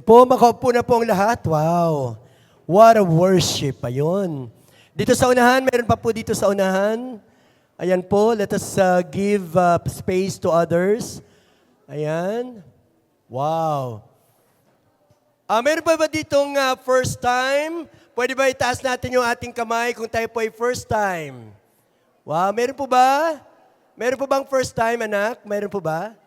Yan po, makaupo na po ang lahat. Wow. What a worship. Ayun. Dito sa unahan, meron pa po dito sa unahan. Ayan po, let us give space to others. Ayan. Wow. Meron pa ba ditong first time? Pwede ba itaas natin yung ating kamay kung tayo po ay first time? Wow, meron po ba? Meron po bang first time, anak? Meron po ba?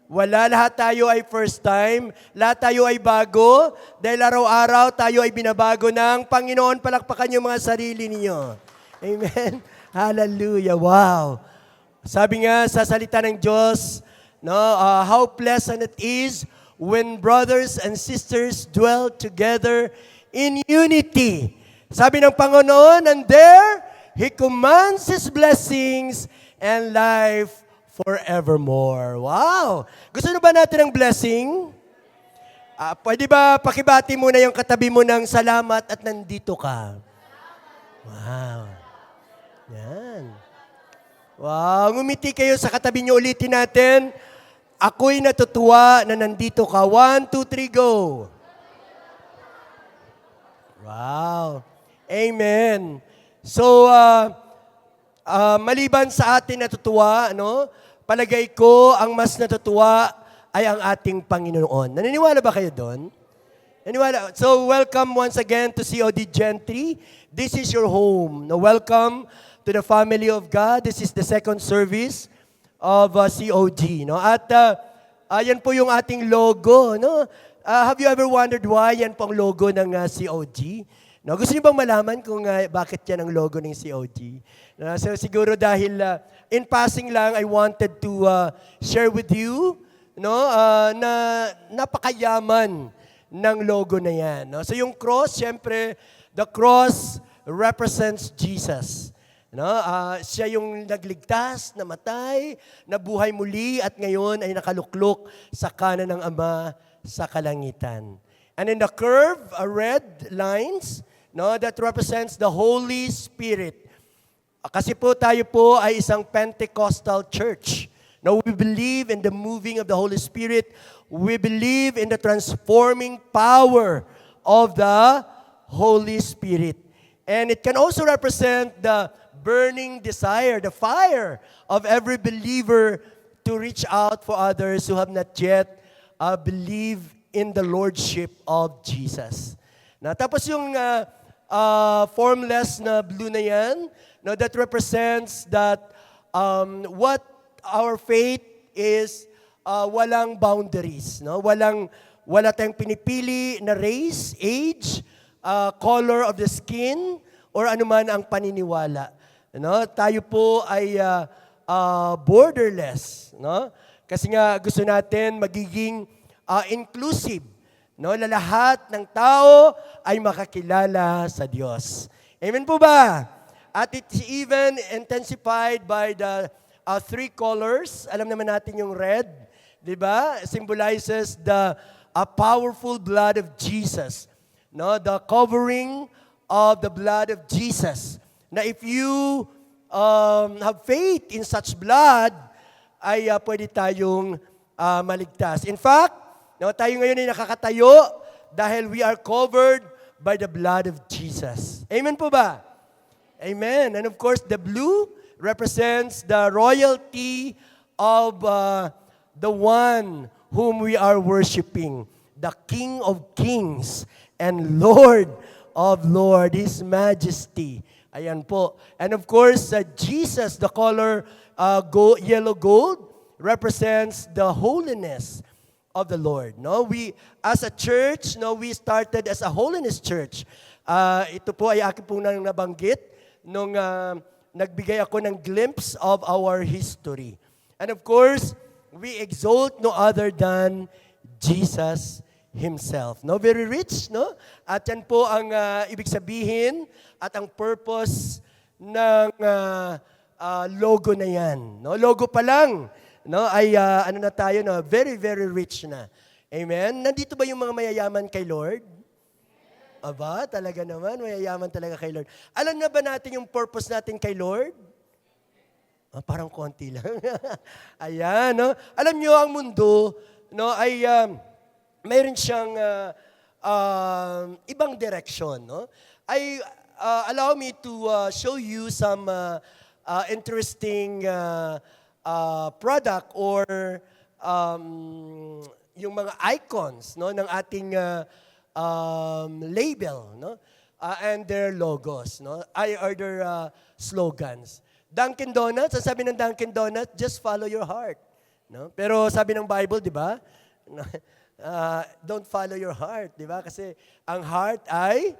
Wala, lahat tayo ay first time. Lahat tayo ay bago. Dahil araw-araw tayo ay binabago ng Panginoon. Palakpakan yung mga sarili niyo. Amen? Hallelujah. Wow. Sabi nga sa salita ng Diyos, no, how pleasant it is when brothers and sisters dwell together in unity. Sabi ng Panginoon, and there He commands His blessings and life forevermore. Wow! Gusto nyo ba natin ng blessing? Pwede ba pakibati muna yung katabi mo ng salamat at nandito ka? Wow. Yan. Wow. Ngumiti kayo sa katabi nyo. Ulitin natin. Ako'y natutuwa na nandito ka. 1, 2, 3, go. Wow. Amen. So, maliban sa atin natutuwa, no? Palagay ko, ang mas natutuwa ay ang ating Panginoon. Naniniwala ba kayo doon? Naniniwala? So, welcome once again to COD Gentry. This is your home. No, welcome to the family of God. This is the second service of COG. No? At yan po yung ating logo. No? Have you ever wondered why yan po ang logo ng COG? No, gusto niyo bang malaman kung bakit yan ang logo ng COG? So siguro dahil in passing lang, I wanted to share with you, no, na napakayaman ng logo na yan. No? So yung cross, syempre, the cross represents Jesus. No? Siya yung nagligtas, namatay, nabuhay muli, at ngayon ay nakaluklok sa kanan ng Ama sa kalangitan. And in the curve, red lines, no, that represents the Holy Spirit. Kasi po tayo po ay isang Pentecostal church. No, we believe in the moving of the Holy Spirit. We believe in the transforming power of the Holy Spirit. And it can also represent the burning desire, the fire of every believer to reach out for others who have not yet believed in the Lordship of Jesus. Na tapos yung formless na blue na yan, no, that represents that what our faith is, walang boundaries. No? Wala tayong pinipili na race, age, color of the skin, or anuman ang paniniwala. No? Tayo po ay borderless. No? Kasi nga gusto natin magiging inclusive. No, lahat ng tao ay makakilala sa Diyos. Amen po ba? At it's even intensified by the three colors. Alam naman natin yung red, di ba? Symbolizes the powerful blood of Jesus. No, the covering of the blood of Jesus. Na if you have faith in such blood, ay pwede tayong maligtas. In fact, no, tayo ngayon ay nakakatayo dahil we are covered by the blood of Jesus. Amen po ba? Amen. And of course, the blue represents the royalty of the one whom we are worshiping, the King of Kings and Lord of Lords, His Majesty. Ayan po. And of course, Jesus, the color yellow gold, represents the holiness of the Lord. No, we as a church, no, we started as a holiness church. Ito po ay akin po nang nabanggit nung nagbigay ako ng glimpse of our history. And of course, we exalt no other than Jesus Himself. No, very rich, no? At yan po ang ibig sabihin at ang purpose ng logo na yan. No, logo pa lang. No, ay ano na tayo, no, very, very rich na. Amen? Nandito ba yung mga mayayaman kay Lord? Aba, talaga naman, mayayaman talaga kay Lord. Alam na ba natin yung purpose natin kay Lord? Parang konti lang. Ayan, no? Alam nyo, ang mundo, no, ay mayroon siyang ibang direction, no? Allow me to show you some interesting product or yung mga icons, no, ng ating label, no? And their logos, no? Or their slogans. Dunkin' Donuts, ang sabi ng Dunkin' Donuts, just follow your heart. No? Pero sabi ng Bible, di ba? Don't follow your heart, di ba? Kasi ang heart ay,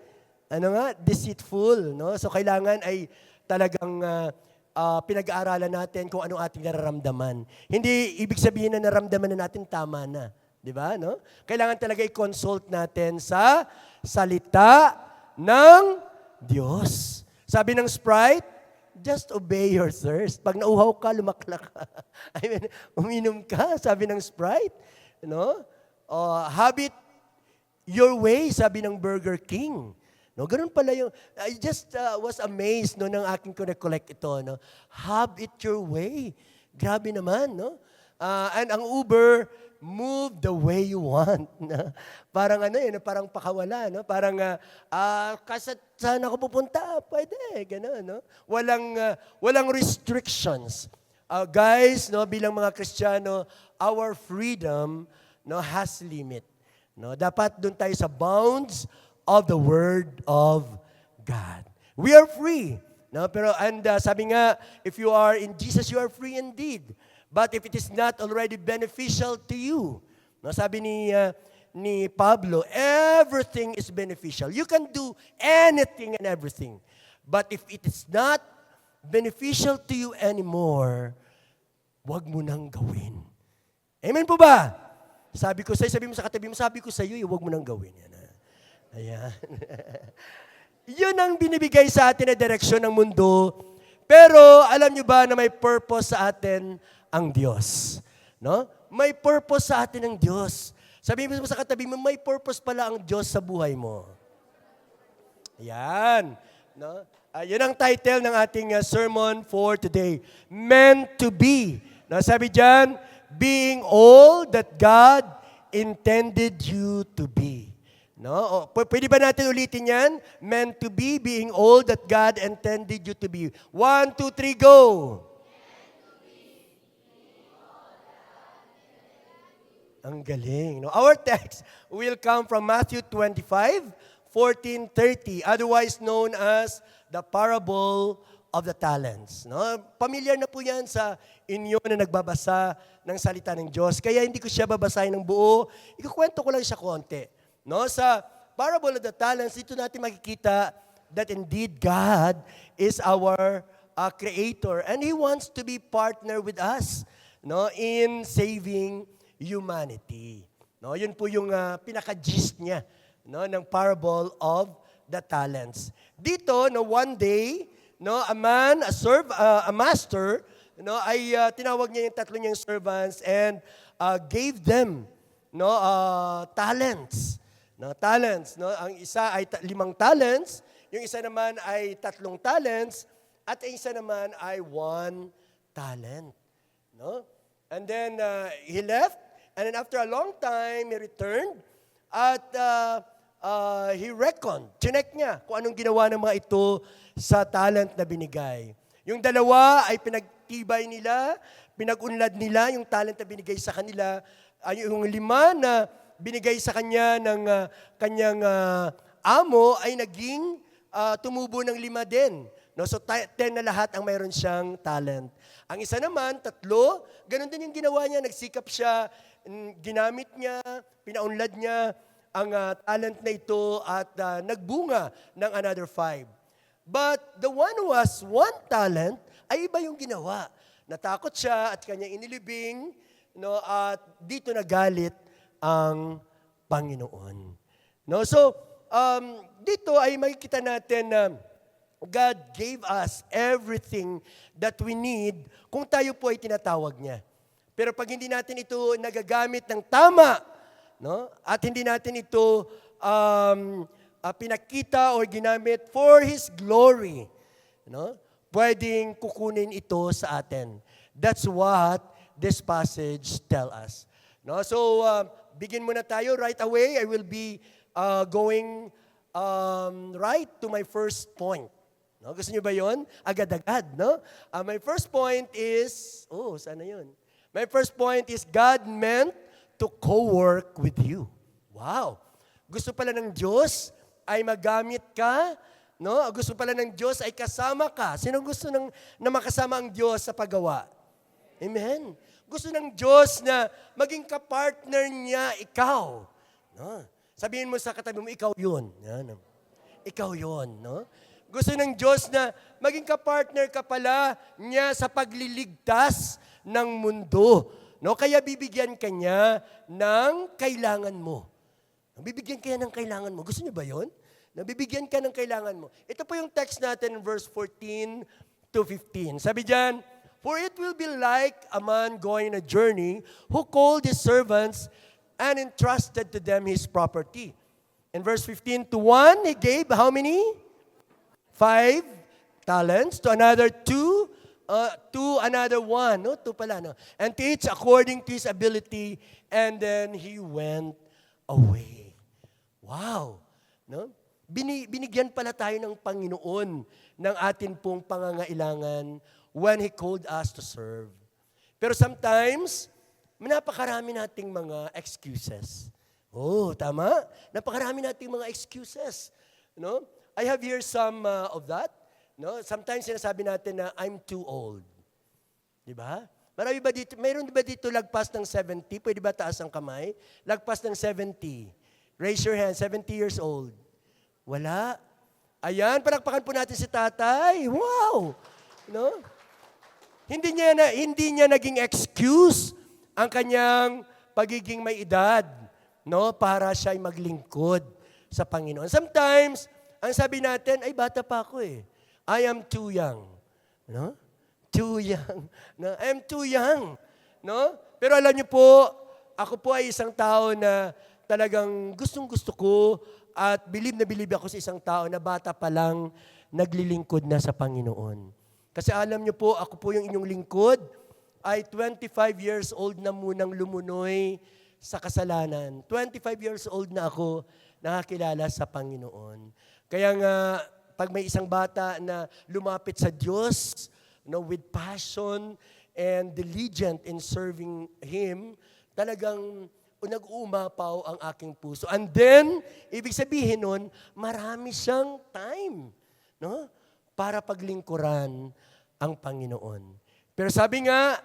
deceitful. No? So kailangan ay talagang pinag-aaralan natin kung anong ating nararamdaman. Hindi ibig sabihin na nararamdaman na natin tama na. Di ba? No? Kailangan talaga i-consult natin sa salita ng Diyos. Sabi ng Sprite, just obey your thirst. Pag nauhaw ka, lumaklak ka. I mean, uminom ka, sabi ng Sprite. No? Have it your way, sabi ng Burger King. No, ganun pala yung, I just was amazed no, nang aking collect ito. No? Have it your way. Grabe naman, no? And ang Uber, move the way you want. No? Parang parang pakawala, no? Parang saan ako pupunta? Pwede, gano'n, no? Walang restrictions. Guys, no, bilang mga Kristiyano, our freedom, no, has limit. No? Dapat doon tayo sa bounds of the word of God. We are free. No? Pero sabi nga, if you are in Jesus, you are free indeed. But if it is not already beneficial to you, no, sabi ni Pablo, everything is beneficial. You can do anything and everything. But if it is not beneficial to you anymore, wag mo nang gawin. Amen po ba? Sabi mo sa katabi mo, sabi ko sa iyo, wag mo nang gawin. Yan. Ayan. Yun ang binibigay sa atin na direksyon ng mundo. Pero alam nyo ba na may purpose sa atin ang Diyos? No? May purpose sa atin ang Diyos. Sabihin mo sa katabi mo, may purpose pala ang Diyos sa buhay mo. Ayan. No? Yun ang title ng ating sermon for today. Meant to be. No, sabi dyan, being all that God intended you to be. No? Pwede ba natin ulitin yan? Meant to be, being all that God intended you to be. 1, 2, 3, go! Ang galing. No? Our text will come from Matthew 25:14-30, otherwise known as the parable of the talents. No? Pamilyar na po yan sa inyo na nagbabasa ng salita ng Diyos. Kaya hindi ko siya babasahin ng buo. Ikukwento ko lang siya konti. No? Sa parable of the talents, dito natin makikita that indeed God is our Creator and He wants to be partner with us, no, in saving humanity. No, yun po yung pinaka-gist niya, no, ng parable of the talents. Dito, no, one day, no, a master, no, ay tinawag niya yung tatlo niyang servants and gave them, no, talents. No, talents, no, ang isa ay 5 talents, yung isa naman ay 3 talents, at ang isa naman ay 1 talent. No? And then he left. And then after a long time, he returned at he reckoned, chinek niya kung anong ginawa ng mga ito sa talent na binigay. Yung dalawa ay pinagtibay nila, pinag-unlad nila yung talent na binigay sa kanila. Yung 5 na binigay sa kanya ng kanyang amo ay naging tumubo ng 5 din. No? So 10 na lahat ang mayroon siyang talent. Ang isa naman, 3, ganun din yung ginawa niya, nagsikap siya, ginamit niya, pinaunlad niya ang talent na ito at nagbunga ng another 5. But the one who has 1 talent, ay iba yung ginawa. Natakot siya at kanya inilibing, no, at dito nagalit ang Panginoon. No, so, dito ay makikita natin na God gave us everything that we need kung tayo po ay tinatawag niya. Pero pag hindi natin ito nagagamit ng tama, no, at hindi natin ito pinakita o ginamit for His glory, no, pwedeng kukunin ito sa atin. That's what this passage tell us. No, so begin muna tayo right away. I will be going right to my first point. No, gusto niyo ba yon? Agad-agad, no? My first point is, sana yun? My first point is God meant to co-work with you. Wow! Gusto pala ng Diyos ay magamit ka, no? Gusto pala ng Diyos ay kasama ka. Sino gusto na makasama ang Diyos sa paggawa? Amen. Gusto ng Diyos na maging kapartner niya ikaw. No? Sabihin mo sa katabi mo, ikaw yun. Yan. Ikaw yun, no? Gusto ng Diyos na maging kapartner ka pala niya sa pagliligtas ng mundo. No? Kaya bibigyan ka niya ng kailangan mo. Bibigyan ka niya ng kailangan mo. Gusto niyo ba yun? Nabibigyan ka ng kailangan mo. Ito po yung text natin in verse 14 to 15. Sabi diyan, "For it will be like a man going on a journey who called his servants and entrusted to them his property." In verse 15, to one he gave how many? 5 talents. To another 2. To another 1. No? 2 pala. No? And to each according to his ability. And then he went away. Wow. No? Binigyan pala tayo ng Panginoon ng atin pong pangangailangan when He called us to serve. Pero sometimes, napakarami nating mga excuses. Tama? Napakarami nating mga excuses. No? I have here some of that. No? Sometimes sinasabi natin na I'm too old. Di ba? Marami ba dito? Mayroon ba dito lagpas ng 70? Pwede ba taas ang kamay? Lagpas ng 70. Raise your hand, 70 years old. Wala. Ayan, palakpakan po natin si tatay. Wow! No? Hindi niya naging excuse ang kanyang pagiging may edad, no, para siya ay maglingkod sa Panginoon. Sometimes, ang sabi natin, ay bata pa ako eh. I am too young. No? Too young. No? I am too young. No? Pero alam niyo po, ako po ay isang tao na talagang gustong-gusto ko at believe na believe ako sa isang tao na bata pa lang naglilingkod na sa Panginoon. Kasi alam niyo po, ako po yung inyong lingkod ay 25 years old na munang lumunoy sa kasalanan. 25 years old na ako nakakilala sa Panginoon. Kaya nga, pag may isang bata na lumapit sa Diyos, no, with passion and diligent in serving Him, talagang nag-uumapaw ang aking puso. And then, ibig sabihin nun, marami siyang time, no, para paglingkuran ang Panginoon. Pero sabi nga,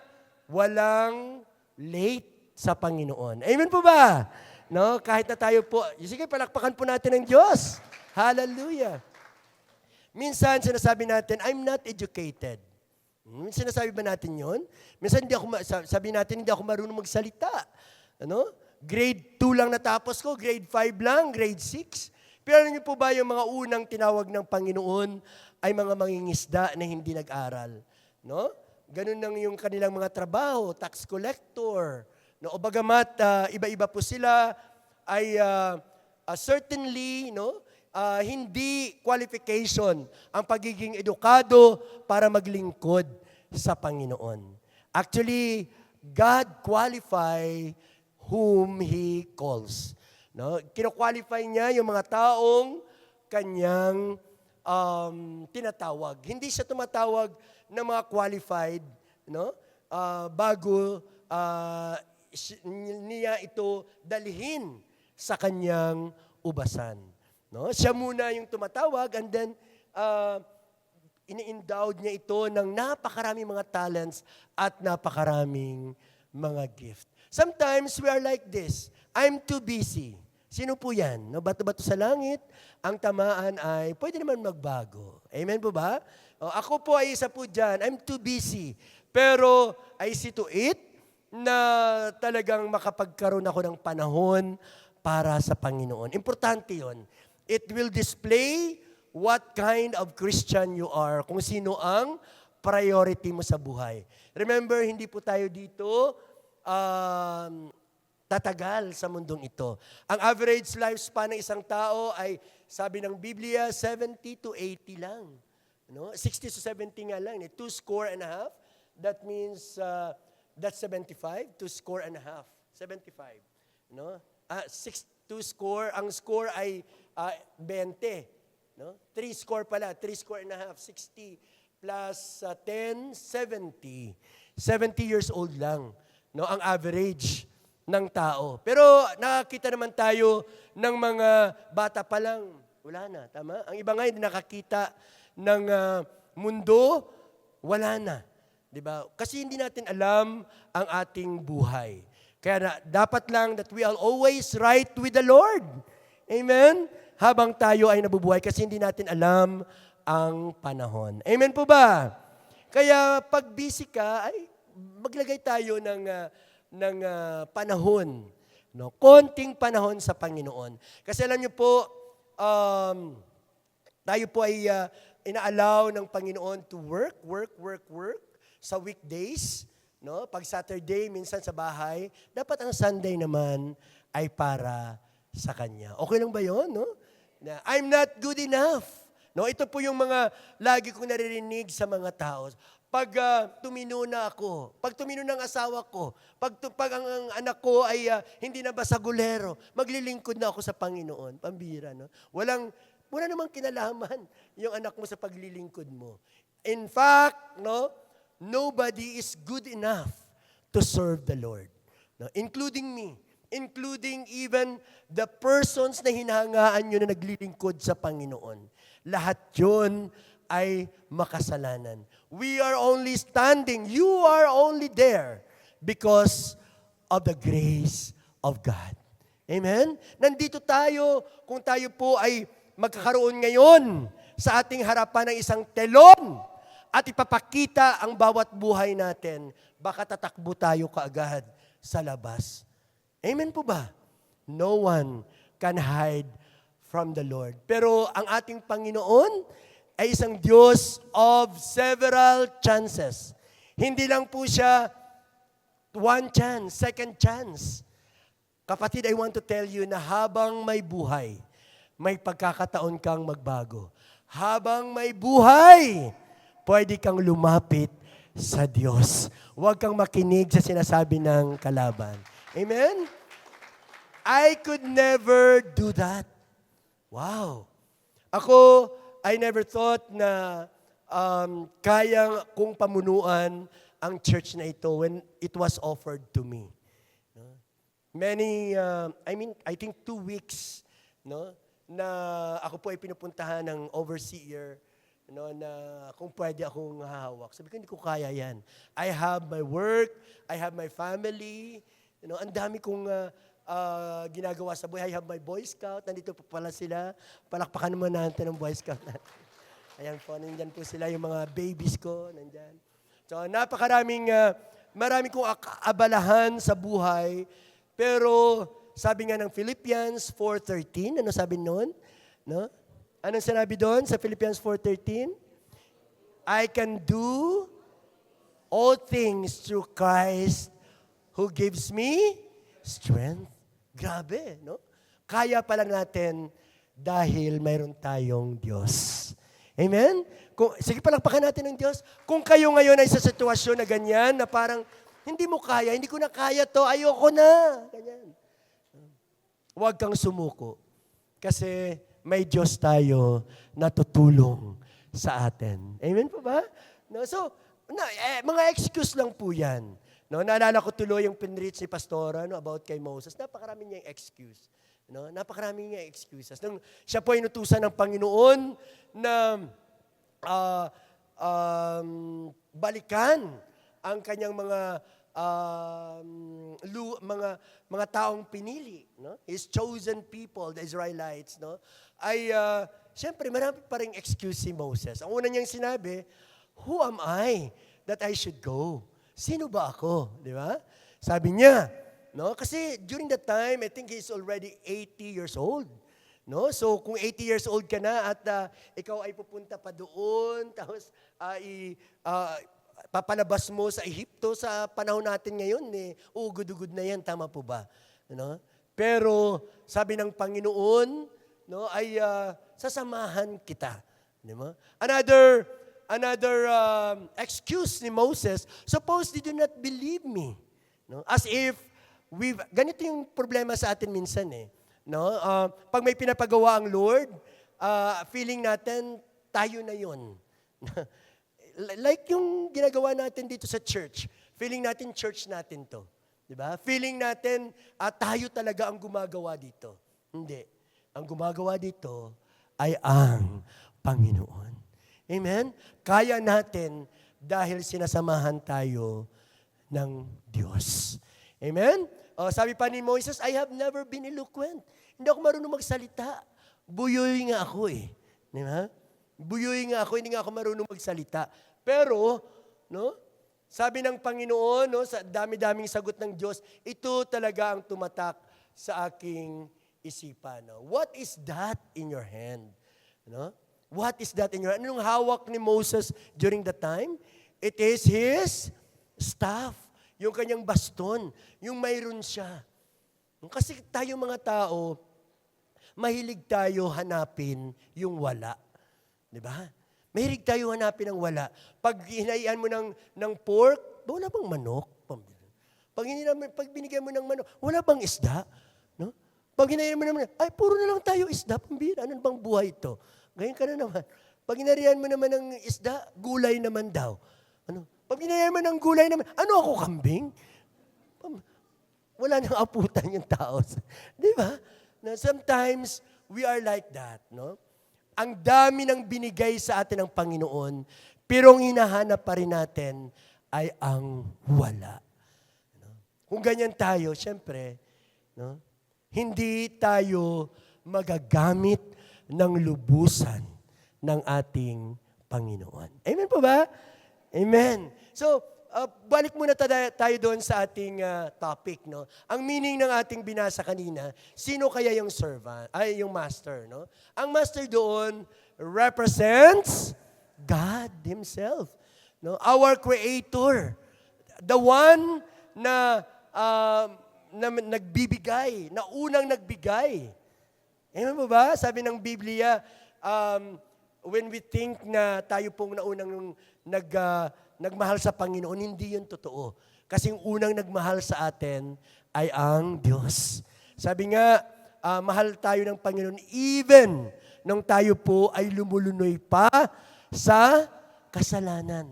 walang late sa Panginoon. Amen po ba? No, kahit na tayo po, sige, palakpakan po natin ang Diyos. Hallelujah. Minsan, sinasabi natin, I'm not educated. Sinasabi ba natin yon? Minsan, sabi natin, hindi ako marunong magsalita. Ano? Grade 2 lang natapos ko, grade 5 lang, grade 6. Pero alam niyo po ba yung mga unang tinawag ng Panginoon ay mga mangingisda na hindi nag-aral? No? Ganun lang yung kanilang mga trabaho, tax collector. No? O bagamat iba-iba po sila, ay certainly, no, hindi qualification ang pagiging edukado para maglingkod sa Panginoon. Actually, God qualify whom He calls. No? Kino-qualify niya yung mga taong kanyang tinatawag. Hindi siya tumatawag ng mga qualified, no? Bago niya ito dalhin sa kanyang ubasan. No? Siya muna yung tumatawag and then ini-endowed niya ito ng napakaraming mga talents at napakaraming mga gift. Sometimes we are like this. I'm too busy. Sino po yan? No, bato-bato sa langit, ang tamaan ay pwede naman magbago. Amen po ba? Ako po ay isa po dyan. I'm too busy. Pero I see to it na talagang makapagkaroon ako ng panahon para sa Panginoon. Importante yon. It will display what kind of Christian you are, kung sino ang priority mo sa buhay. Remember, hindi po tayo dito tatagal sa mundong ito. Ang average lifespan ng isang tao ay, sabi ng Biblia, 70 to 80 lang. No? 60 to 70 nga lang. 2 score and a half. That means, that's 75. 2 score and a half. 75. no? 2 score, ang score ay 20, no? 3 score pala, 3 score and a half, 60 plus 10, 70. 70 years old lang, no? Ang average ng tao. Pero nakakita naman tayo ng mga bata pa lang, wala na, tama? Ang iba nga hindi nakakita ng mundo, wala na. 'Di ba? Kasi hindi natin alam ang ating buhay. Kaya dapat lang that we are always right with the Lord. Amen? Habang tayo ay nabubuhay kasi hindi natin alam ang panahon. Amen po ba? Kaya pag busy ka, ay maglagay tayo ng panahon. No? Konting panahon sa Panginoon. Kasi alam niyo po, tayo po ay inaalaw ng Panginoon to work sa weekdays, no? Pag Saturday, minsan sa bahay, dapat ang Sunday naman ay para sa Kanya. Okay lang ba yun, no? Na, I'm not good enough. No, ito po yung mga lagi kong naririnig sa mga tao. Pag tumino na ako, pag tumino ng asawa ko, pag ang anak ko ay hindi na basagulero, maglilingkod na ako sa Panginoon. Pambira, no? Wala namang kinalaman yung anak mo sa paglilingkod mo. In fact, no, nobody is good enough to serve the Lord. No? Including me. Including even the persons na hinahangaan nyo na naglilingkod sa Panginoon. Lahat yun ay makasalanan. We are only standing. You are only there because of the grace of God. Amen? Nandito tayo kung tayo po ay magkakaroon ngayon sa ating harapan ng isang telon at ipapakita ang bawat buhay natin, baka tatakbo tayo kaagad sa labas. Amen po ba? No one can hide from the Lord. Pero ang ating Panginoon ay isang Diyos of several chances. Hindi lang po siya one chance, second chance. Kapatid, I want to tell you na habang may buhay, may pagkakataon kang magbago. Habang may buhay, pwede kang lumapit sa Diyos. Huwag kang makinig sa sinasabi ng kalaban. Amen? I could never do that. Wow. Ako, I never thought na kaya kong pamunuan ang church na ito when it was offered to me. I think 2 weeks, no, na ako po ay pinupuntahan ng overseer, no, na kung pwede akong hahawak. Sabi ko, hindi ko kaya yan. I have my work, I have my family, you know, ang dami kong ginagawa sa buhay. I have my Boy Scout, nandito po pala sila. Palakpakan naman natin ng Boy Scout natin. Ayan po, nandyan po sila, yung mga babies ko, nandyan. So, marami kong abalahan sa buhay, pero sabi nga ng Philippians 4:13, ano sabi noon? No? Anong sinabi doon sa Philippians 4:13? I can do all things through Christ who gives me strength. Grabe, no? Kaya pala natin dahil mayroon tayong Diyos. Amen? Sige, palakpakan natin ng Diyos. Kung kayo ngayon ay sa sitwasyon na ganyan, na parang, hindi mo kaya, hindi ko na kaya to, ayoko na. Ganyan. Huwag kang sumuko. Kasi may Diyos tayo na tutulong sa atin. Amen po ba? No, so, mga excuse lang po yan. No, naalala ko tuloy yung pinreach ni Pastora about kay Moses. Napakarami niyang excuse. No, napakarami niyang excuses. Nung siya po ay inutusan ng Panginoon na balikan ang kanyang mga taong pinili, no? His chosen people, the Israelites, no? Ay siyempre marami pa ring excuse si Moses. Ang una niyang sinabi, who am I that I should go? Sino ba ako, di ba? Sabi niya, no? Kasi during that time, I think he's already 80 years old. No? So kung 80 years old ka na at ikaw ay pupunta pa doon, tapos papalabas mo sa Ehipto sa panahon natin ngayon, ugod-ugod na yan, tama po ba? No? Pero sabi ng Panginoon, no, ay sasamahan kita. Di ba? Another excuse ni Moses, suppose they do not believe me. No? As if ganito yung problema sa atin minsan eh. No? Pag may pinapagawa ang Lord, feeling natin, tayo na yun. Like yung ginagawa natin dito sa church. Feeling natin church natin to. Diba? Feeling natin, tayo talaga ang gumagawa dito. Hindi. Ang gumagawa dito ay ang Panginoon. Amen? Kaya natin dahil sinasamahan tayo ng Diyos. Amen? Sabi pa ni Moises, I have never been eloquent. Hindi ako marunong magsalita. Buyoy nga ako eh. Diba? Buyoy nga ako, hindi nga ako marunong magsalita. Pero, no, sabi ng Panginoon, no, sa dami-daming sagot ng Diyos, ito talaga ang tumatak sa aking isipan. No? What is that in your hand? No? What is that in your hand? Anong hawak ni Moses during the time? It is his staff. Yung kanyang baston. Yung mayroon siya. Kasi tayo mga tao, mahilig tayo hanapin yung wala. Di ba? Mahilig tayo hanapin ang wala. Pag hinayaan mo ng pork, wala bang manok? Pag binigyan mo ng manok, wala bang isda? No? Pag hinayaan mo naman, ay, puro na lang tayo isda, pambira. Ano bang buhay ito? Ngayon ka na naman. Pag hinarihan mo naman ng isda, gulay naman daw. Ano? Pag hinayaan mo ng gulay naman, ano ako, kambing? Wala nang aputan yung tao. Di ba? Now, sometimes, we are like that, no? Ang dami ng binigay sa atin ng Panginoon, pero ang hinahanap pa rin natin ay ang wala. No? Kung ganyan tayo, syempre, no? Hindi tayo magagamit ng lubusan ng ating Panginoon. Amen po ba? Amen. So, balik muna tayo doon sa ating topic, no? Ang meaning ng ating binasa kanina, sino kaya yung servant, ay yung master, no? Ang master doon represents God himself, no? Our creator. The one na nagbibigay, na unang nagbigay. Amen mo ba? Sabi ng Biblia, when we think na tayo pong naunang nagmahal sa Panginoon, hindi yun totoo. Kasi yung unang nagmahal sa atin ay ang Diyos. Sabi nga, mahal tayo ng Panginoon even nung tayo po ay lumulunoy pa sa kasalanan.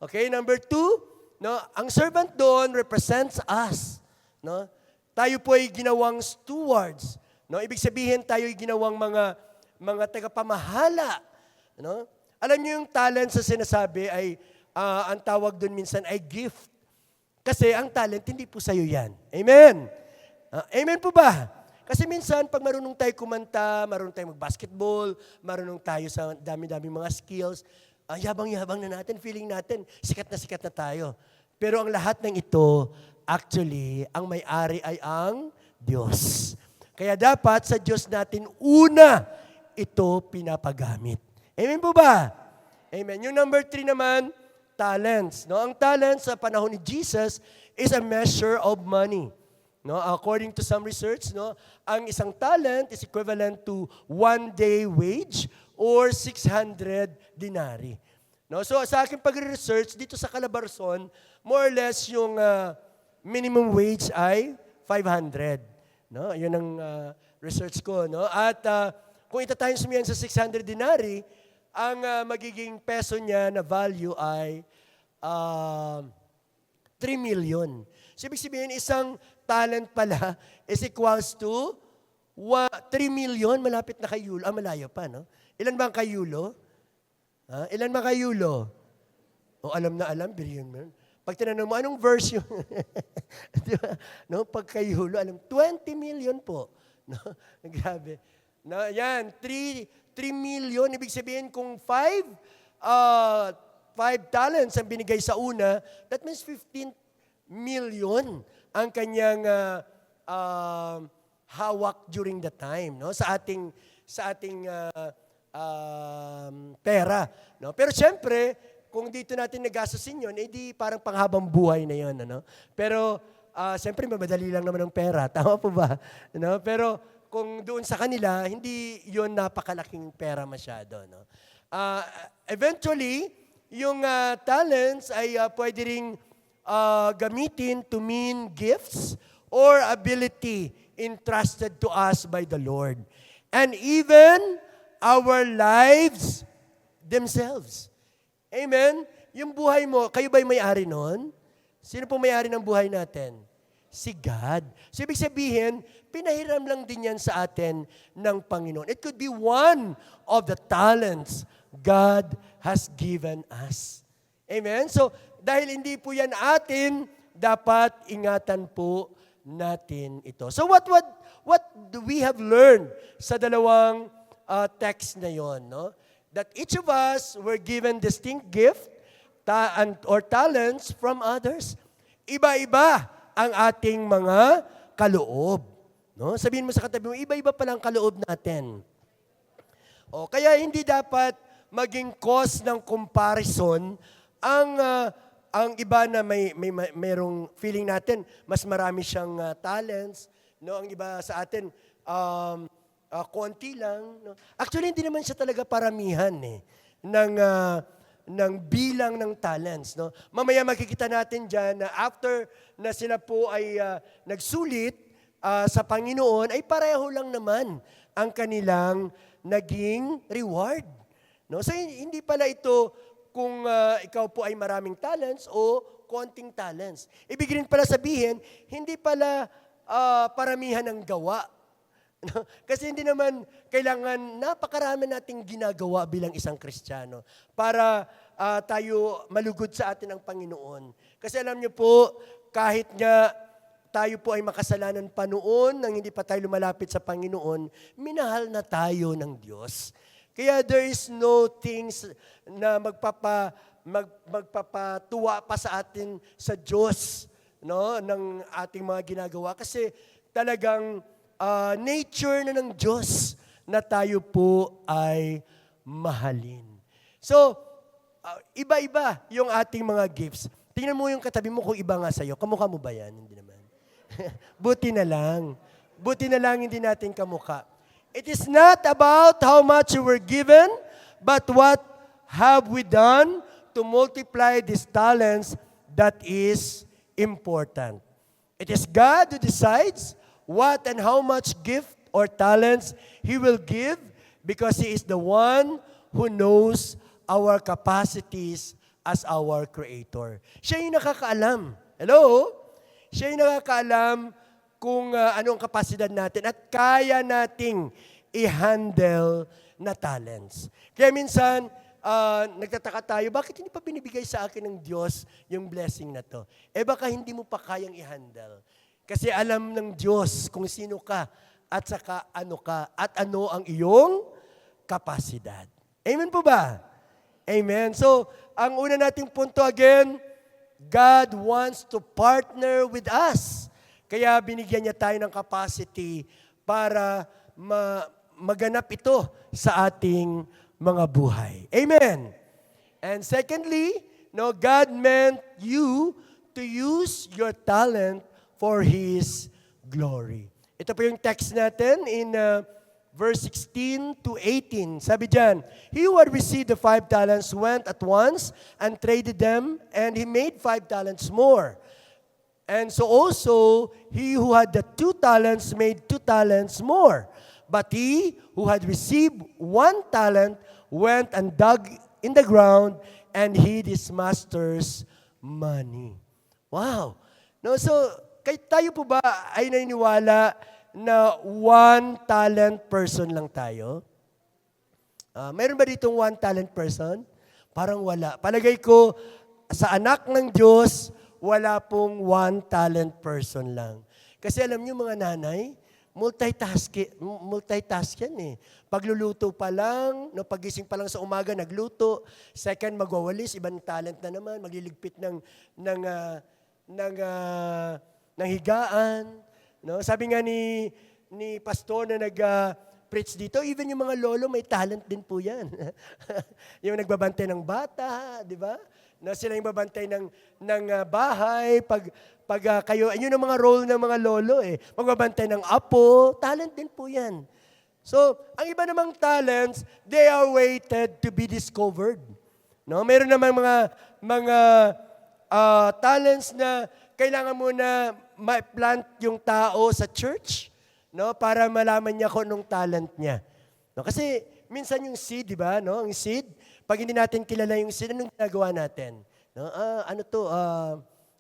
Okay, number 2, no, ang servant doon represents us. No? Tayo po ay ginawang stewards. No? Ibig sabihin, tayo ay ginawang mga tagapamahala. No? Alam niyo yung talent sa sinasabi ay ang tawag doon minsan ay gift. Kasi ang talent, hindi po sa'yo yan. Amen? Amen po ba? Kasi minsan, pag marunong tayo kumanta, marunong tayo mag-basketball, marunong tayo sa dami-dami mga skills, yabang-yabang na natin, feeling natin, sikat na tayo. Pero ang lahat ng ito, actually, ang may-ari ay ang Diyos. Kaya dapat sa Diyos natin, una, ito pinapagamit. Amen po ba? Amen. Yung number 3 naman, talents. No? Ang talents sa panahon ni Jesus is a measure of money. No? According to some research, no, ang isang talent is equivalent to 1 day wage or 600 dinari. No? So sa aking pagre-research dito sa Calabarzon, more or less yung minimum wage ay 500. No? Yun ang research ko. No? At kung ita-times mo yan sa 600 dinari, ang magiging peso niya na value ay 3 million. So, ibig sabihin, isang talent pala is equals to 3 million, malapit na kay Yulo. Malayo pa, no? Ilan ba ang kay Yulo? Ilan ba kay Yulo? Alam na alam, billion man. Pag tinanong mo, anong verse yung? Diba? No? Pag kay Yulo, alam, 20 million po. No? Grabe. No, yan, 3 million, ibig sabihin kung 5 talents ang binigay sa una, that means 15 million ang kanyang hawak during the time, no? Sa ating pera, no? Pero siyempre, kung dito natin nagastusin yun, di parang panghabang buhay na yun, ano? Pero siyempre madali lang naman ang pera, tama po ba? No? Pero kung doon sa kanila, hindi yon napakalaking pera masyado. No? Eventually, yung talents ay pwede ring gamitin to mean gifts or ability entrusted to us by the Lord. And even our lives themselves. Amen? Yung buhay mo, kayo ba'y may-ari nun? Sino po may-ari ng buhay natin? Si God. So, ibig sabihin, pinahiram lang din yan sa atin ng Panginoon. It could be one of the talents God has given us. Amen? So, dahil hindi po yan atin, dapat ingatan po natin ito. So, what do we have learned sa dalawang text na yon, no? That each of us were given distinct gift or talents from others. Iba-iba ang ating mga kaloob. No? Sabihin mo sa katabi mo, iba-iba palang kaloob natin. O, kaya hindi dapat maging cause ng comparison ang iba na mayroong feeling natin, mas marami siyang talents. No? Ang iba sa atin, konti lang. No? Actually, hindi naman siya talaga paramihan ng bilang ng talents. No? Mamaya makikita natin dyan na after na sila po ay nagsulit sa Panginoon, ay pareho lang naman ang kanilang naging reward. No? So hindi pala ito kung ikaw po ay maraming talents o konting talents. Ibig rin pala sabihin, hindi pala paramihan ng gawa. No? Kasi hindi naman kailangan napakarami nating ginagawa bilang isang Kristiyano para tayo malugod sa atin ng Panginoon. Kasi alam niyo po, kahit nga tayo po ay makasalanan pa noon nang hindi pa tayo lumalapit sa Panginoon, minahal na tayo ng Diyos. Kaya there is no things na magpapatuwa pa sa atin sa Diyos, no, ng ating mga ginagawa. Kasi talagang nature na ng Diyos na tayo po ay mahalin. So, iba-iba yung ating mga gifts. Tingnan mo yung katabi mo kung iba nga sa'yo. Kamukha mo ba yan? Hindi naman. Buti na lang. Buti na lang hindi natin kamukha. It is not about how much you were given, but what have we done to multiply these talents that is important. It is God who decides what and how much gift or talents He will give because He is the one who knows our capacities as our Creator. Siya yung nakakaalam. Hello? Siya yung nakakaalam kung anong kapasidad natin at kaya nating i-handle na talents. Kaya minsan, nagtataka tayo, bakit hindi pa binibigay sa akin ng Diyos yung blessing na to? Baka hindi mo pa kayang i-handle. Kasi alam ng Diyos kung sino ka at saka ano ka at ano ang iyong kapasidad. Amen po ba? Amen. So, ang una nating punto again, God wants to partner with us. Kaya binigyan niya tayo ng capacity para maganap ito sa ating mga buhay. Amen. And secondly, no, God meant you to use your talent for His glory. Ito po yung text natin in verse 16 to 18. Sabi dyan, He who had received the 5 talents went at once and traded them, and he made 5 talents more. And so also, he who had the 2 talents made 2 talents more. But he who had received 1 talent went and dug in the ground and hid his master's money. Wow! No, so, tayo po ba ay naniniwala na 1 talent person lang tayo? Mayroon ba ditong 1 talent person? Parang wala. Palagay ko, sa anak ng Diyos, wala pong 1 talent person lang. Kasi alam niyo mga nanay, multitask yan eh. Pagluluto pa lang, no, pagising pa lang sa umaga, nagluto. Second, magwawalis, ibang talent na naman. Magliligpit ng higaan. No? Sabi nga ni pastor na nag-preach dito, even yung mga lolo, may talent din po yan. Yung nagbabantay ng bata, di ba? Na sila yung babantay ng bahay, pag kayo, yun ang mga role ng mga lolo eh. Magbabantay ng apo, talent din po yan. So, ang iba namang talents, they are waited to be discovered. No? Meron namang mga talents na kailangan mo na ma-plant yung tao sa church, no? Para malaman niya kung anong talent niya. No? Kasi minsan yung seed, di ba? No? Ang seed, pag hindi natin kilala yung seed, anong ginagawa natin? No? Ano to?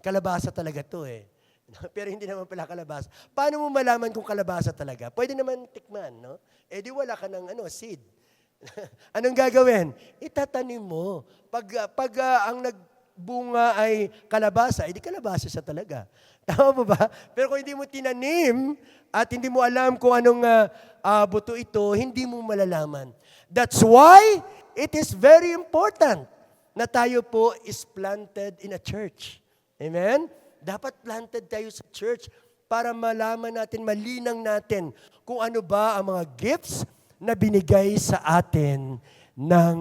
Kalabasa talaga to eh. Pero hindi naman pala kalabasa. Paano mo malaman kung kalabasa talaga? Pwede naman tikman, no? Eh di wala ka ng seed. Anong gagawin? Itatanim mo. Pag ang nagbunga ay kalabasa, edi kalabasa siya talaga. Tama po ba? Pero kung hindi mo tinanim at hindi mo alam kung anong buto ito, hindi mo malalaman. That's why it is very important na tayo po is planted in a church. Amen? Dapat planted tayo sa church para malaman natin, malinang natin kung ano ba ang mga gifts na binigay sa atin ng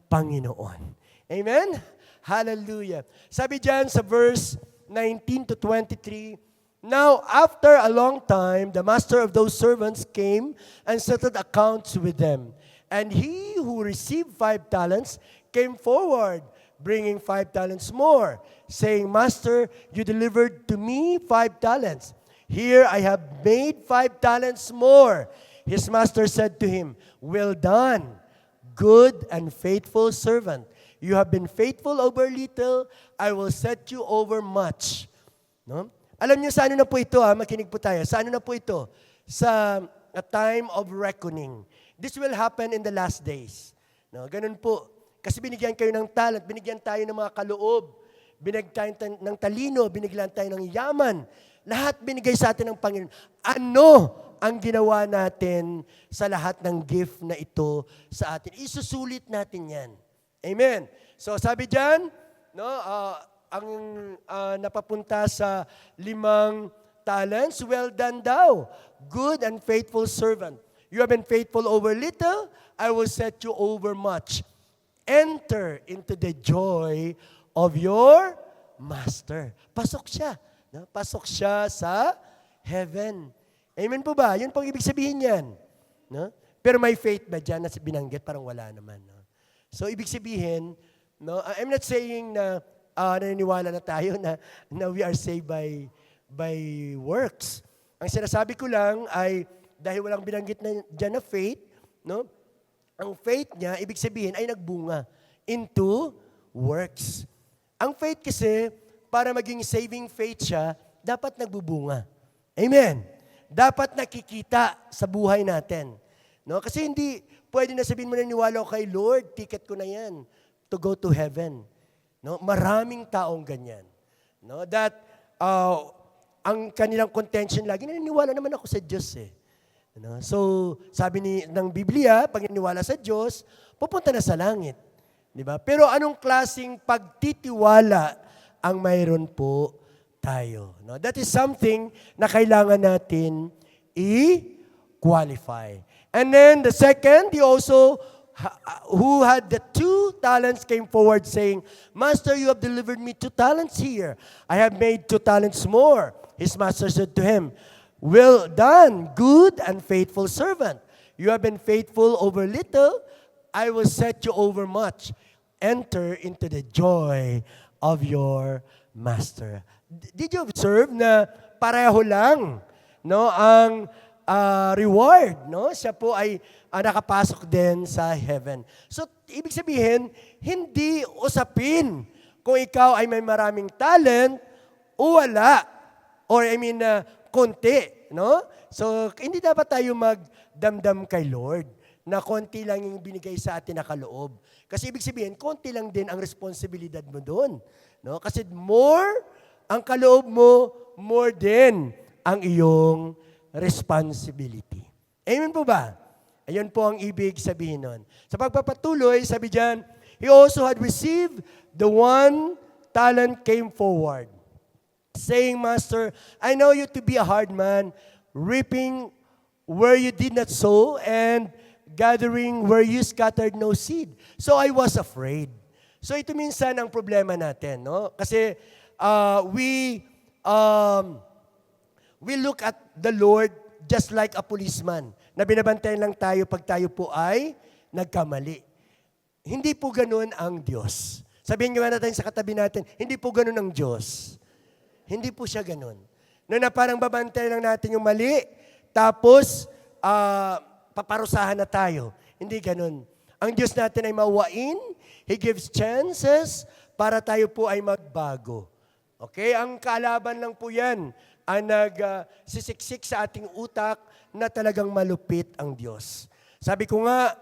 Panginoon. Amen? Hallelujah. Sabi dyan sa verse 19 to 23, now after a long time, the master of those servants came and settled accounts with them. And he who received 5 talents came forward, bringing 5 talents more, saying, Master, you delivered to me 5 talents. Here I have made 5 talents more. His master said to him, well done, good and faithful servant. You have been faithful over little, I will set you over much. No? Alam niyo sa ano na po ito, makinig po tayo. Sa ano na po ito? Sa a time of reckoning. This will happen in the last days. No? Ganun po. Kasi binigyan kayo ng talent, binigyan tayo ng mga kaloob, binigyan tayo ng talino, binigyan tayo ng yaman. Lahat binigay sa atin ng Panginoon. Ano ang ginawa natin sa lahat ng gift na ito sa atin? Isusulit natin yan. Amen. So sabi dyan, no, ang napapunta sa 5 talents, well done thou, good and faithful servant. You have been faithful over little, I will set you over much. Enter into the joy of your master. Pasok siya. No? Pasok siya sa heaven. Amen po ba? Yun pong ibig sabihin yan. No? Pero may faith ba dyan na binanggit? Parang wala naman. No? So, ibig sabihin, no, I'm not saying na naniniwala na tayo na we are saved by works. Ang sinasabi ko lang ay dahil walang binanggit na dyan na faith, no? Ang faith niya, ibig sabihin, ay nagbunga into works. Ang faith kasi, para maging saving faith siya, dapat nagbubunga. Amen. Dapat nakikita sa buhay natin. No? Kasi hindi pwede na sabihin mo na niwala ko kay Lord, ticket ko na yan to go to heaven. No? Maraming taong ganyan. No? That, ang kanilang contention lagi, naniniwala naman ako sa Diyos eh. No? So, sabi ng Biblia, pag naniwala sa Diyos, pupunta na sa langit. Diba? Pero anong klaseng pagtitiwala ang mayroon po tayo? No? That is something na kailangan natin i-qualify. And then the second, he also, who had the 2 talents came forward saying, Master, you have delivered me 2 talents here. I have made 2 talents more. His master said to him, well done, good and faithful servant. You have been faithful over little, I will set you over much. Enter into the joy of your master. Did you observe na pareho lang, no, ang reward, no? Siya po ay nakapasok din sa heaven. So, ibig sabihin, hindi usapin kung ikaw ay may maraming talent o wala. Or konti, no? So, hindi dapat tayo magdamdam kay Lord na konti lang yung binigay sa atin na kaloob. Kasi ibig sabihin, konti lang din ang responsibilidad mo doon. No? Kasi more ang kaloob mo, more din ang iyong responsibility. Amen po ba? Ayun po ang ibig sabihin nun. Sa pagpapatuloy, sabi dyan, he also had received the 1 talent came forward, saying, Master, I know you to be a hard man, reaping where you did not sow, and gathering where you scattered no seed. So I was afraid. So ito minsan ang problema natin, no? Kasi we look at the Lord just like a policeman, na binabantayan lang tayo pag tayo po ay nagkamali. Hindi po ganun ang Diyos. Sabihin nga natin sa katabi natin, hindi po ganun ang Diyos. Hindi po siya ganun. Na parang babantay lang natin yung mali, tapos paparusahan na tayo. Hindi ganun. Ang Diyos natin ay mawain. He gives chances para tayo po ay magbago. Okay? Ang kaalaban lang po yan ang nagsisiksik sa ating utak na talagang malupit ang Diyos. Sabi ko nga,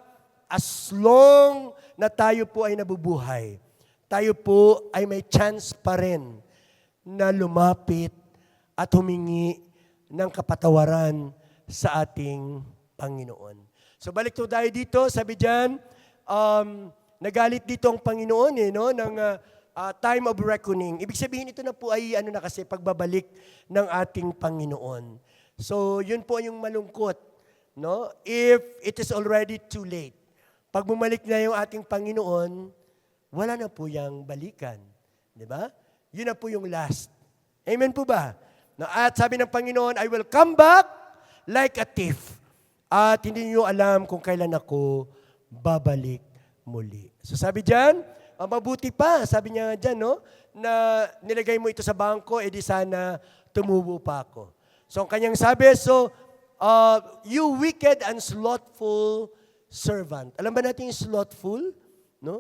as long na tayo po ay nabubuhay, tayo po ay may chance pa rin na lumapit at humingi ng kapatawaran sa ating Panginoon. So balik to tayo dito, sabi diyan, nagalit dito ang Panginoon ng time of reckoning. Ibig sabihin ito na po ay na kasi pagbabalik ng ating Panginoon. So yun po yung malungkot, no? If it is already too late. Pag bumalik na yung ating Panginoon, wala na po yung balikan. Di ba? Yun na po yung last. Amen po ba? No, at sabi ng Panginoon, I will come back like a thief. At hindi niyo alam kung kailan ako babalik muli. So sabi diyan, mabuti pa, sabi niya diyan, no, na nilagay mo ito sa bangko, edi sana tumubo pa ako. So ang kanyang sabi, you wicked and slothful servant. Alam ba natin yung slothful? No?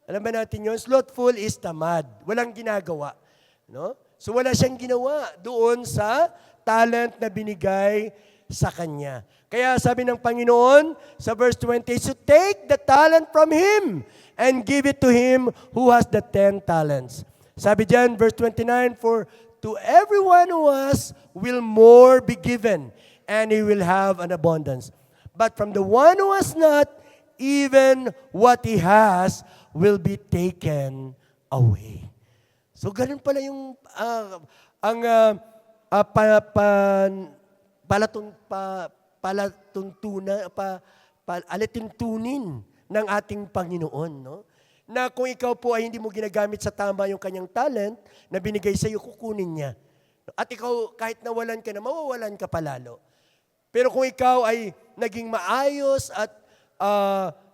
Alam ba natin yun? Slothful is tamad. Walang ginagawa. No? So wala siyang ginawa doon sa talent na binigay sa kanya. Kaya sabi ng Panginoon sa verse 20, so take the talent from him and give it to him who has the 10 talents. Sabi diyan, verse 29, for to everyone who has will more be given, and he will have an abundance. But from the one who has not, even what he has will be taken away. So ganun pala yung alituntunin ng ating Panginoon, no? Na kung ikaw po ay hindi mo ginagamit sa tama yung kanyang talent na binigay sa iyo, kukunin niya. At ikaw, kahit nawalan ka na, mawawalan ka palalo. Pero kung ikaw ay naging maayos at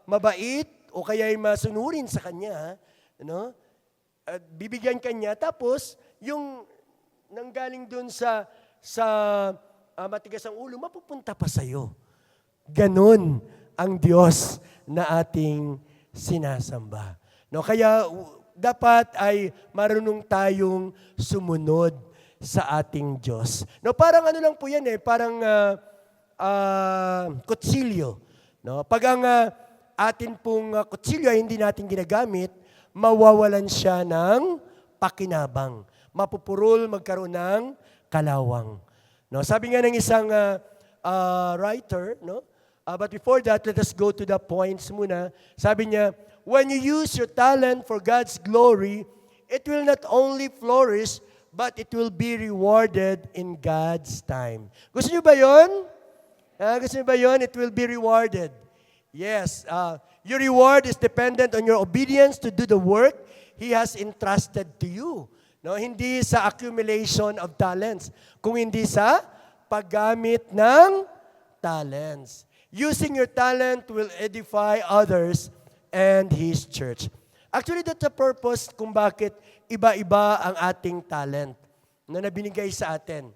mabait o kaya ay masunurin sa kanya, no? At bibigyan ka niya, tapos yung nanggaling dun sa matigas ang ulo, mapupunta pa sa'yo. Ganon ang Diyos na ating sinasamba. No, kaya dapat ay marunong tayong sumunod sa ating Diyos. No, parang lang po yan parang kutsilyo. No? Pag ang atin pong kutsilyo ay hindi natin ginagamit, mawawalan siya ng pakinabang. Mapupurol, magkaroon ng kalawang. No? Sabi nga ng isang writer, no? But before that, let us go to the points muna. Sabi niya, when you use your talent for God's glory, it will not only flourish, but it will be rewarded in God's time. Gusto niyo ba yun? Gusto niyo ba yun? It will be rewarded. Yes. Your reward is dependent on your obedience to do the work He has entrusted to you. No, hindi sa accumulation of talents, kung hindi sa paggamit ng talents. Using your talent will edify others and His church. Actually, that's the purpose kung bakit iba-iba ang ating talent na nabinigay sa atin.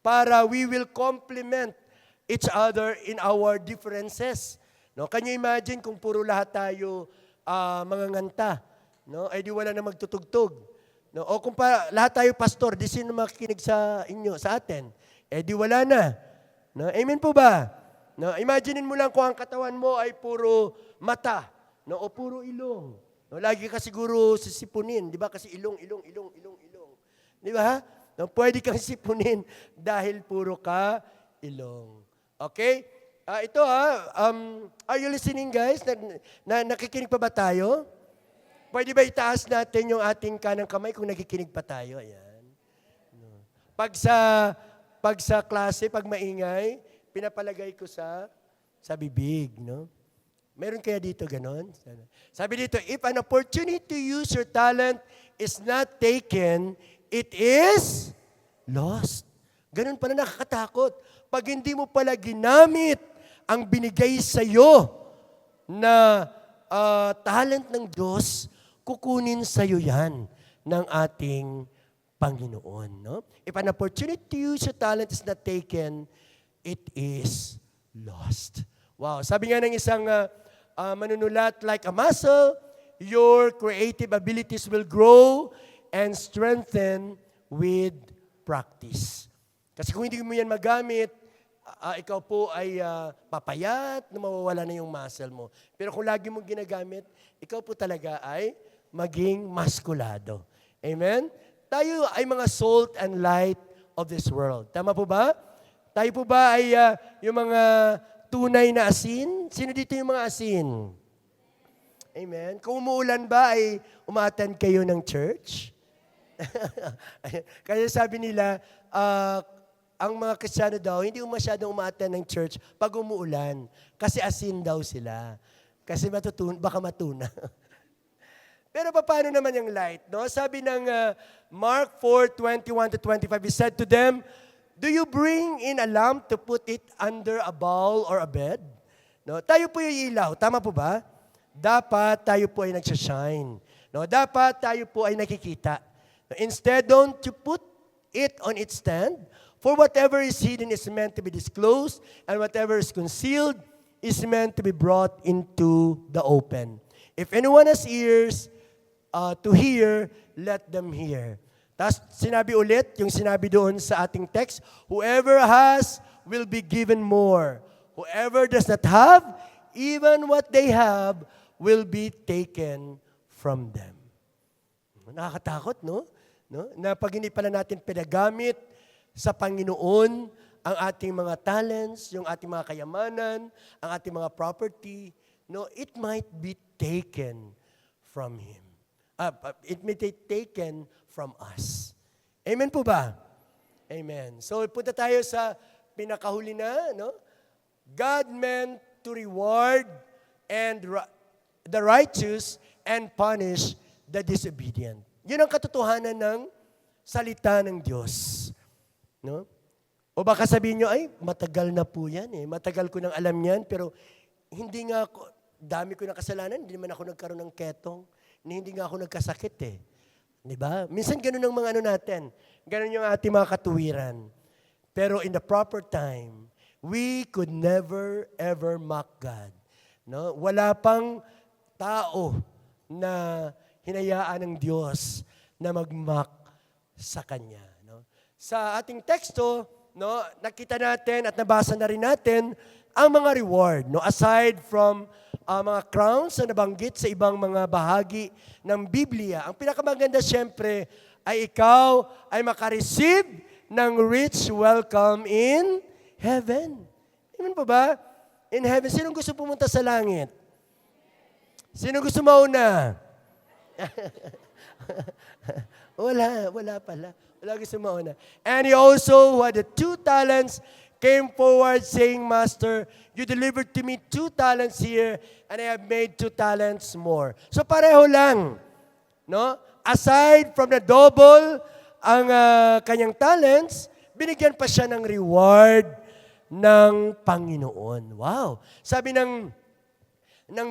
Para we will complement each other in our differences. No? Can you imagine kung puro lahat tayo mga nganta? No? Ay di wala na magtutugtog. No? O kung lahat tayo pastor, di sino makikinig sa inyo, sa atin? Eh di wala na. No? Amen po ba? No? Imaginein mo lang kung ang katawan mo ay puro mata, no? O puro ilong. No? Lagi ka siguro sisipunin, di ba? Kasi ilong. Di ba? No? Pwede kang sipunin dahil puro ka ilong. Okay? Ito are you listening guys? Nakikinig pa ba tayo? Pwede ba itaas natin yung ating kanang kamay kung nakikinig pa tayo? Ayan. No. Pag sa klase, pag maingay, pinapalagay ko sa bibig, no? Meron kaya dito ganon? Sabi dito, if an opportunity to use your talent is not taken, it is lost. Ganon pala, nakakatakot. Pag hindi mo pala ginamit ang binigay sa iyo na talent ng Diyos, kukunin sa iyo yan ng ating Panginoon. No? If an opportunity to use your talent is not taken, it is lost. Wow, sabi nga ng isang manunulat, like a muscle, your creative abilities will grow and strengthen with practice. Kasi kung hindi mo yan magamit, ikaw po ay papayat, na mawawala na yung muscle mo. Pero kung lagi mong ginagamit, ikaw po talaga ay maging maskulado. Amen? Tayo ay mga salt and light of this world. Tama po ba? Tayo po ba ay yung mga tunay na asin? Sino dito yung mga asin? Amen? Kung umuulan ba, ay umaattend kayo ng church? Kaya sabi nila, ang mga Kristiyano daw, hindi masyadong umaattend ng church pag umuulan. Kasi asin daw sila. Kasi baka matuna. Pero paano naman yung light? No? Sabi ng Mark 4:21-25, He said to them, do you bring in a lamp to put it under a bowl or a bed? No? Tayo po yung ilaw. Tama po ba? Dapat tayo po ay nagsashine. No? Dapat tayo po ay nakikita. Instead, don't you put it on its stand, for whatever is hidden is meant to be disclosed, and whatever is concealed is meant to be brought into the open. If anyone has ears to hear, let them hear. Tapos sinabi ulit, yung sinabi doon sa ating text, whoever has will be given more. Whoever does not have, even what they have will be taken from them. Nakakatakot, no? Na pag hindi pala natin pinagamit sa Panginoon ang ating mga talents, yung ating mga kayamanan, ang ating mga property, no, it might be taken from Him. It may be taken from us. Amen po ba? Amen. So, punta tayo sa pinakahuli na, no? God meant to reward and the righteous and punish the disobedient. Yun ang katotohanan ng salita ng Diyos. No? O baka sabihin nyo, ay, matagal na po yan eh. Matagal ko nang alam yan, pero hindi nga ako, dami ko na kasalanan, hindi naman ako nagkaroon ng ketong, hindi nga ako nagkasakit eh. Diba? Minsan ganun ang mga natin. Ganun yung ating mga katuwiran. Pero in the proper time, we could never ever mock God. No? Wala pang tao na hinayaan ng Diyos na mag-mock sa Kanya. No? Sa ating teksto, no, nakita natin at nabasa na rin natin ang mga reward. No? Aside from mga crowns na nabanggit sa ibang mga bahagi ng Biblia, ang pinakamaganda siyempre ay ikaw ay makareceive ng rich welcome in heaven. Amen po ba? In heaven, sinong gusto pumunta sa langit? Sino gusto mauna? Wala pala. Wala gusto mauna. And he also, who had the 2 talents, came forward saying, Master, you delivered to me 2 talents here, and I have made 2 talents more. So pareho lang. No? Aside from the double ang kanyang talents, binigyan pa siya ng reward ng Panginoon. Wow! Sabi ng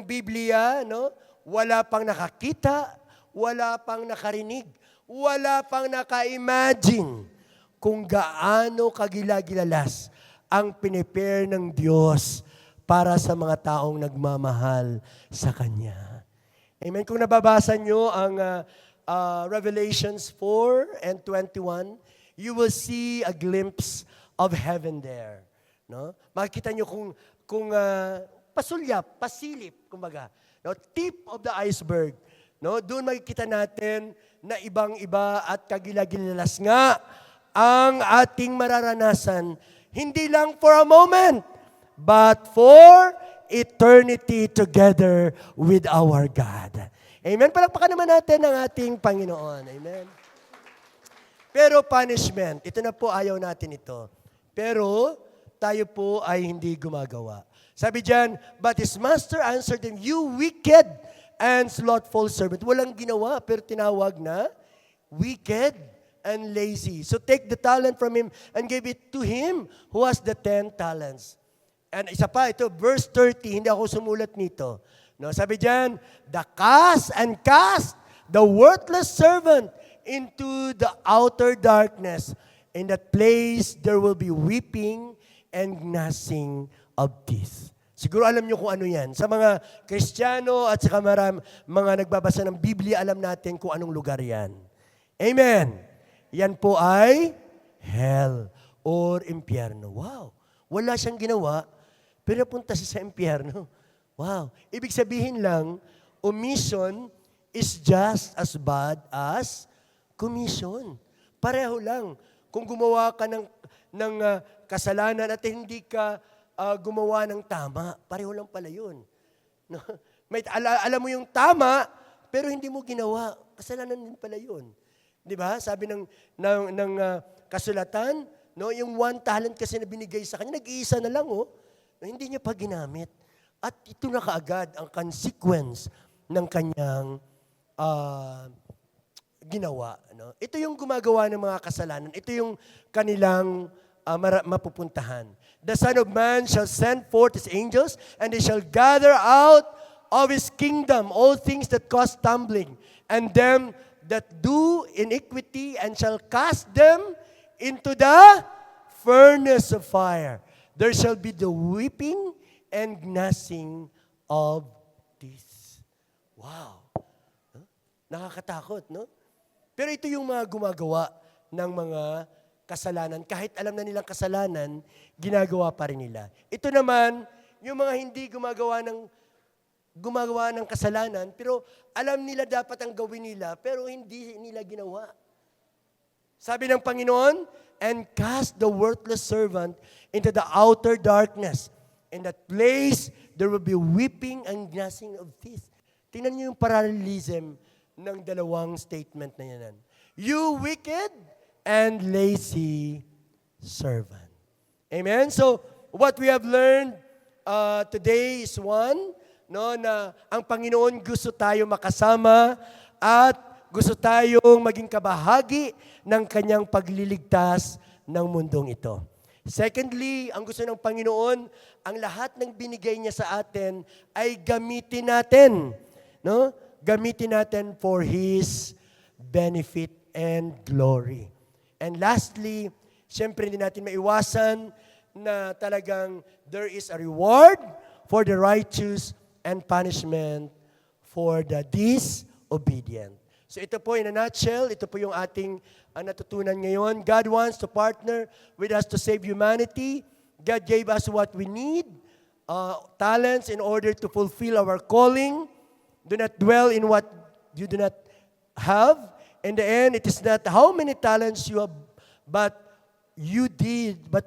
Biblia, no? Wala pang nakakita, wala pang nakarinig, wala pang naka-imagine kung gaano kagilagilalas ang pinipare ng Diyos para sa mga taong nagmamahal sa Kanya. Amen. Kung nababasa nyo ang Revelations 4:21, you will see a glimpse of heaven there. No? Makikita nyo kung pasulyap, pasilip, kumbaga. No? Tip of the iceberg. No? Doon makikita natin na ibang-iba at kagilagilalas nga ang ating mararanasan, hindi lang for a moment, but for eternity together with our God. Amen? Palakpakan naman natin ang ating Panginoon. Amen? Pero punishment, ito na po, ayaw natin ito. Pero tayo po ay hindi gumagawa. Sabi diyan, but his master answered him, you wicked and slothful servant. Walang ginawa, pero tinawag na wicked and lazy. So take the talent from him and give it to him who has the 10 talents. And isa pa, ito, verse 30, hindi ako sumulat nito. No, sabi diyan, the cast, the worthless servant into the outer darkness. In that place, there will be weeping and gnashing of teeth. Siguro alam niyo kung ano yan. Sa mga Kristiyano at saka mga nagbabasa ng Biblia, alam natin kung anong lugar yan. Amen. Yan po ay hell or impyerno. Wow. Wala siyang ginawa, pero napunta siya sa impyerno. Wow. Ibig sabihin lang, omission is just as bad as commission. Pareho lang. Kung gumawa ka ng kasalanan at hindi ka gumawa ng tama, pareho lang pala yun. No? Alam mo yung tama, pero hindi mo ginawa. Kasalanan din pala yun. Di ba? Sabi ng kasulatan, no, yung 1 talent kasi na binigay sa kanya, nag-iisa na lang, no, hindi niya pa ginamit. At ito na kaagad ang consequence ng kanyang ginawa. No? Ito yung gumagawa ng mga kasalanan. Ito yung kanilang mapupuntahan. The Son of Man shall send forth His angels, and they shall gather out of His kingdom all things that cause stumbling, and them that do iniquity, and shall cast them into the furnace of fire. There shall be the weeping and gnashing of teeth. Wow. Huh? Nakakatakot, no? Pero ito yung mga gumagawa ng mga kasalanan. Kahit alam na nilang kasalanan, ginagawa pa rin nila. Ito naman, yung mga hindi gumagawa ng kasalanan, pero alam nila dapat ang gawin nila, pero hindi nila ginawa. Sabi ng Panginoon, and cast the worthless servant into the outer darkness. In that place, there will be weeping and gnashing of teeth. Tingnan niyo yung parallelism ng dalawang statement na yan. You wicked and lazy servant. Amen? So, what we have learned today is one, no, na ang Panginoon gusto tayo makasama at gusto tayong maging kabahagi ng kanyang pagliligtas ng mundong ito. Secondly, ang gusto ng Panginoon, ang lahat ng binigay niya sa atin ay gamitin natin. No? Gamitin natin for His benefit and glory. And lastly, siyempre hindi natin maiwasan na talagang there is a reward for the righteous and punishment for the disobedient. So ito po in a nutshell, ito po yung ating natutunan ngayon. God wants to partner with us to save humanity. God gave us what we need, talents in order to fulfill our calling. Do not dwell in what you do not have. In the end, it is not how many talents you have, but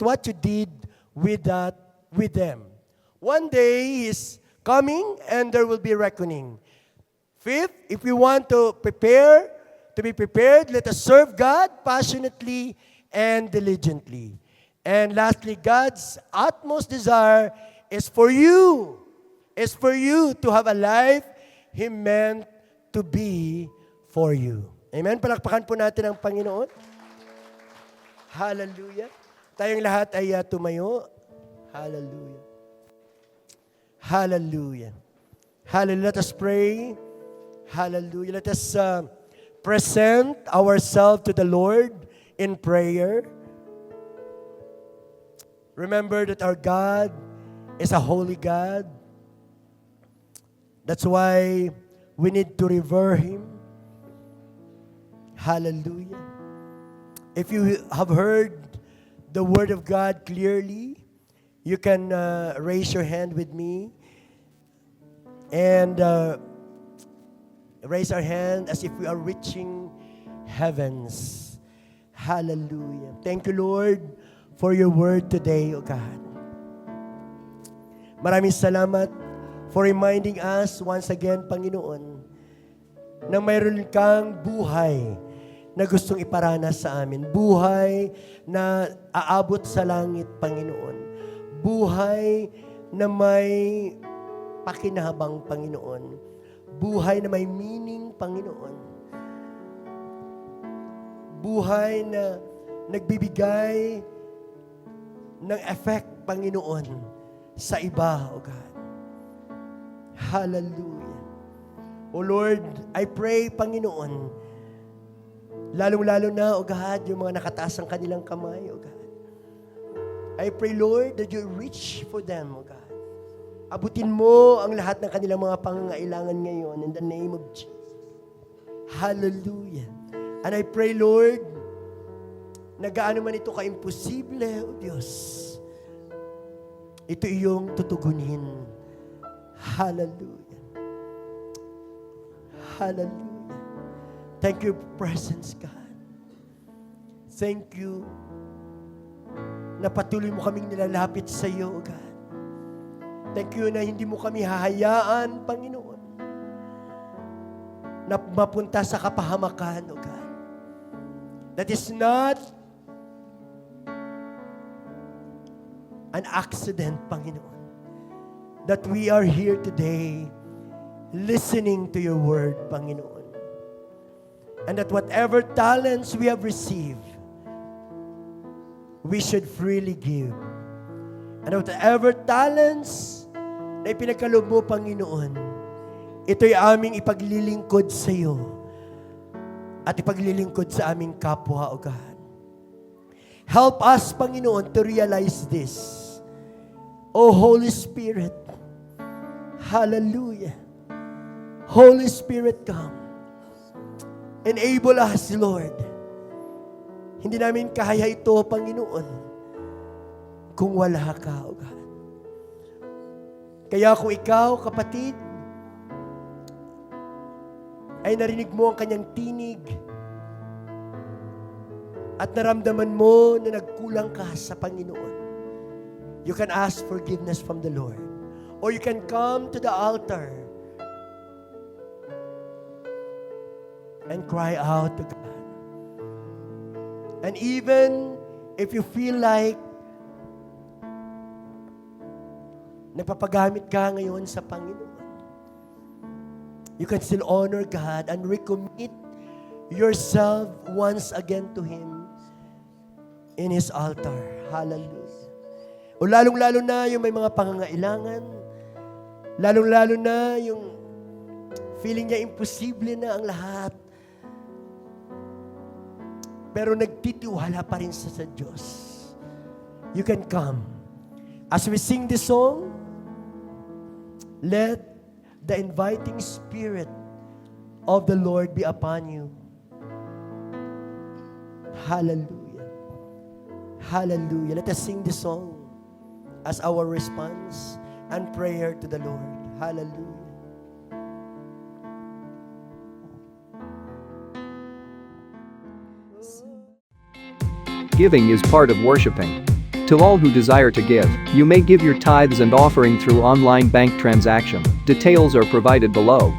what you did with them. One day is coming and there will be reckoning. Fifth, if we want to be prepared, let us serve God passionately and diligently. And lastly, God's utmost desire is for you to have a life He meant to be for you. Amen? Palakpakan po natin ang Panginoon. Hallelujah. Tayong lahat ay tumayo. Hallelujah. Hallelujah. Hallelujah. Let us pray. Hallelujah. Let us present ourselves to the Lord in prayer. Remember that our God is a holy God. That's why we need to revere Him. Hallelujah. If you have heard the Word of God clearly, you can raise your hand with me and raise our hand as if we are reaching heavens. Hallelujah. Thank you, Lord, for your word today, O God. Maraming salamat for reminding us once again, Panginoon, na mayroon kang buhay na gustong iparanas sa amin. Buhay na aabot sa langit, Panginoon. Buhay na may pakinabang, Panginoon. Buhay na may meaning, Panginoon. Buhay na nagbibigay ng effect, Panginoon, sa iba, O God. Hallelujah. O Lord, I pray, Panginoon, Lalong-lalo na, O God, yung mga nakataas ang kanilang kamay, O God. I pray, Lord, that you reach for them, O God. Abutin mo ang lahat ng kanilang mga pangangailangan ngayon in the name of Jesus. Hallelujah. And I pray, Lord, na gaano man ito ka-imposible, O Diyos, ito iyong tutugunin. Hallelujah. Hallelujah. Thank you, presence, God. Thank you na patuloy mo kaming nilalapit sa iyo, O God. Thank you na hindi mo kami hahayaan, Panginoon, na mapunta sa kapahamakan, O God. That is not an accident, Panginoon, that we are here today listening to your word, Panginoon. And that whatever talents we have received, we should freely give. And whatever talents na ipinagkaloob mo, Panginoon, ito'y aming ipaglilingkod sa iyo at ipaglilingkod sa aming kapwa, O God. Help us, Panginoon, to realize this. O Holy Spirit, hallelujah. Holy Spirit, come. Enable us, Lord. Hindi namin kaya ito, Panginoon, kung wala ka, O God. Kaya kung ikaw, kapatid, ay narinig mo ang kanyang tinig at naramdaman mo na nagkulang ka sa Panginoon, you can ask forgiveness from the Lord. Or you can come to the altar and cry out to God. And even if you feel like nagpapagamit ka ngayon sa Panginoon, you can still honor God and recommit yourself once again to Him in His altar. Hallelujah. O lalong-lalo na yung may mga pangangailangan, lalong-lalo na yung feeling niya imposible na ang lahat, pero nagtitiwala pa rin sa Diyos. You can come. As we sing this song, let the inviting Spirit of the Lord be upon you. Hallelujah. Hallelujah. Let us sing this song as our response and prayer to the Lord. Hallelujah. Giving is part of worshiping. To all who desire to give, you may give your tithes and offering through online bank transaction. Details are provided below.